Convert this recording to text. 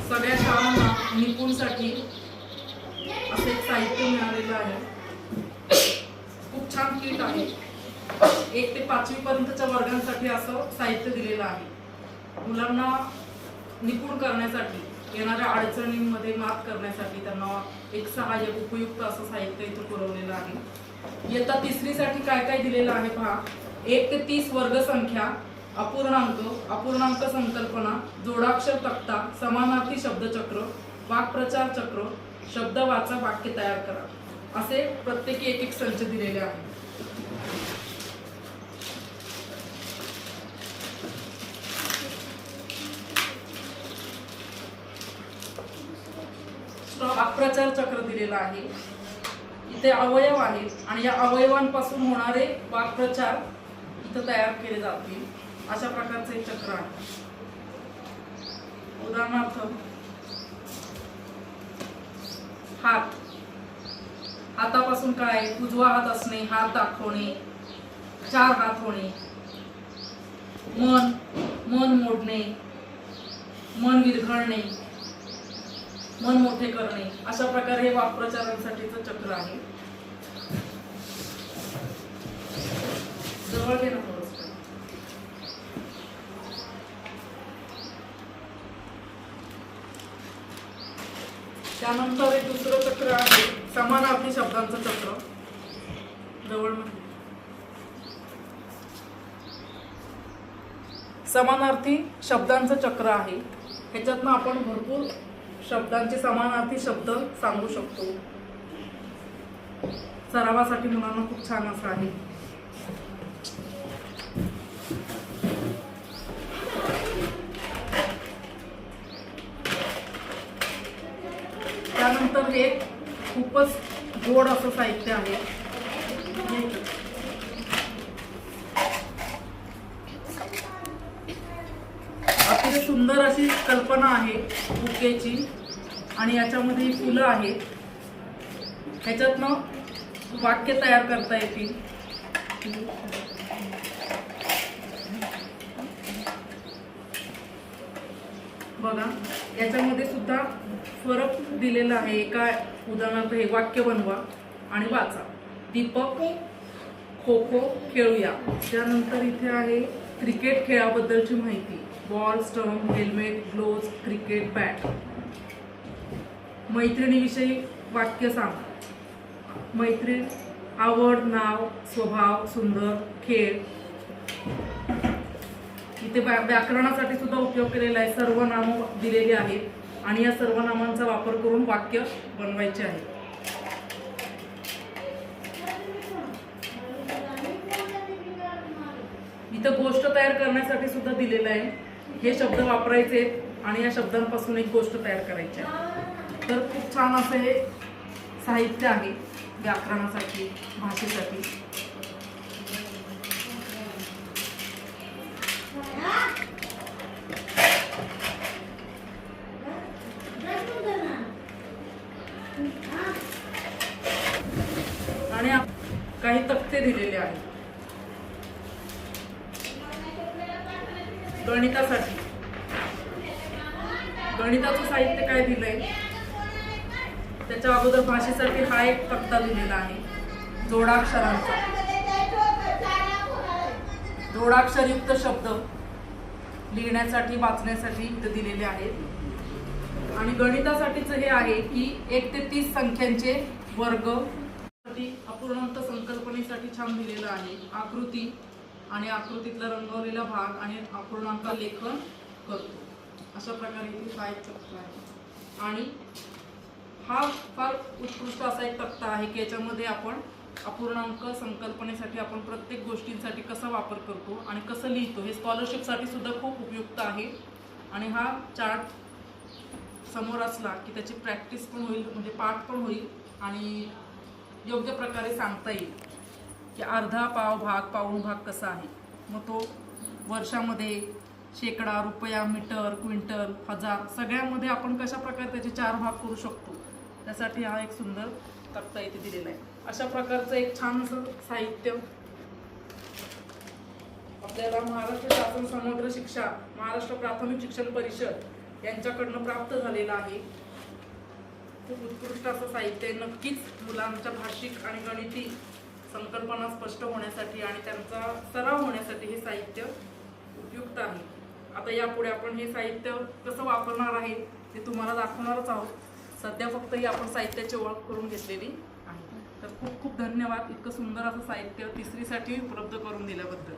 सगळ्या शाळांना निपुणसाठी असे एक साहित्य मिळालेलं आहे. खूप छान किट आहे. 1 ते 5वी पर्यंतच्या वर्गांसाठी असं साहित्य दिलेलं आहे. मुलांना निपुण करण्यासाठी, येणाऱ्या अडचणींमध्ये मात करण्यासाठी त्यांना एक सहाय्यक उपयुक्त असं साहित्य इथं पुरवलेलं आहे. इयत्ता 3री साठी काय काय दिलेलं आहे पहा. 1 ते 30 वर्गसंख्या, अपूर्णांक संकल्पना, जोडाक्षर तक्ता, समानार्थी शब्दचक्र, वाक्प्रचार चक्र, शब्द वाचा, वाक्य तयार करा, असे प्रत्येकी एक संच दिलेले आहे. वाक्प्रचार चक्र दिलेलं आहे. इथे अवयव आहेत आणि या अवयवांपासून होणारे वाक्प्रचार इथं तयार केले जातील. अशा प्रकारचे एक चक्र आहे. उदाहरणार्थ हात. हातापासून काय? उजवा हात असणे, हात दाखवणे, 4 हात होणे. मन मोडणे, मन विरघळणे, मन मोठे करणे. अशा प्रकारे हे वाक्प्रचारांसाठीचं चक्र आहे. जवळ घे ना थोडंसं. त्यानंतर एक दुसरं चक्र आहे, समानार्थी शब्दांचं चक्र. जवळ समानार्थी शब्दांचं चक्र आहे. ह्याच्यातनं आपण भरपूर शब्दांचे समानार्थी शब्द सांगू शकतो. सरावासाठी मुलांना खूप छान असं आहे. त्यानंतर हे खूपच गोड असं साहित्य आहे. अतिशय सुंदर अशी कल्पना आहे बुकेची आणि याच्यामध्ये फुलं आहेत. ह्याच्यातनं वाक्य तयार करता येतील. बघा, याच्यामध्ये सुद्धा फरक दिलेला आहे. एका उदाहरणार्थ हे वाक्य बनवा आणि वाचा. दीपक खो खो खेळूया. त्यानंतर इथे आहे क्रिकेट खेळाबद्दलची माहिती. Ball, stump, helmet, gloves, cricket bat. मैत्रिणीविषयी वाक्य सांग. मैत्रीण, आवड, नाव, स्वभाव, सुंदर, खेळ. इथे व्याकरणासाठी सुद्धा उपयोग केलेला आहे. सर्वनामं दिलेली आहेत आणि या सर्वनामांचा वापर करून वाक्य बनवायचे आहे. इथं गोष्ट तयार करण्यासाठी सुद्धा दिलेलं आहे. हे शब्द वापरायचे आणि या शब्दांपासून एक गोष्ट तयार करायची आहे. तर खूप छान असं हे साहित्य आहे व्याकरणासाठी, भाषेसाठी. आणि काही तक्ते दिलेले आहेत. गणितासाठी गणिताचं साहित्य काय दिलंय. त्याच्या अगोदर भाषेसाठी हा एक तक्ता दिलेला आहे. जोडाक्षरांचा, जोडाक्षरयुक्त शब्द लिहिण्यासाठी, वाचण्यासाठी इथे दिलेले आहेत. आणि गणितासाठीच हे आहे की 1 ते 30 संख्यांचे वर्ग. अपूर्णांक संकल्पनेसाठी छान दिलेलं आहे. आकृती आणि आकृतीतला रंगवलेला भाग आणि अपूर्णांक लेखन करतो. अशा प्रकारे इथे साहित्य आहे. आणि हा फार उत्कृष्ट असा एक तक्ता आहे की याच्यामध्ये आपण अपूर्णांक संकल्पनेसाठी आपण प्रत्येक गोष्टींसाठी कसा वापर करतो आणि कसं लिहितो हे स्कॉलरशिपसाठी सुद्धा खूप उपयुक्त आहे. आणि हा चार्ट समोर असला की त्याची प्रॅक्टिस पण होईल, म्हणजे पाठ पण होईल आणि योग्य प्रकारे सांगता येईल की अर्धा पाव भाग, पाऊण भाग कसा आहे. मग तो वर्षामध्ये, शेकडा, रुपया, मीटर, क्विंटल, हजार सगळ्यामध्ये आपण कशा प्रकारे त्याचे 4 भाग करू शकतो त्यासाठी हा एक सुंदर तक्ता इथे दिलेला आहे. अशा प्रकारचं एक छान असं साहित्य आपल्याला महाराष्ट्र शासन समग्र शिक्षा, महाराष्ट्र प्राथमिक शिक्षण परिषद यांच्याकडनं प्राप्त झालेलं आहे. खूप उत्कृष्ट असं साहित्य आहे. नक्कीच मुलांच्या भाषिक आणि गणिती संकल्पना स्पष्ट होण्यासाठी आणि त्यांचा सराव होण्यासाठी हे साहित्य उपयुक्त आहे. आता यापुढे आपण हे साहित्य कसं वापरणार आहे ते तुम्हाला दाखवणारच आहोत. सध्या फक्त ही आपण साहित्याची ओळख करून घेतलेली आहे. तर खूप खूप धन्यवाद इतकं सुंदर असं साहित्य तिसरीसाठी उपलब्ध करून दिल्याबद्दल.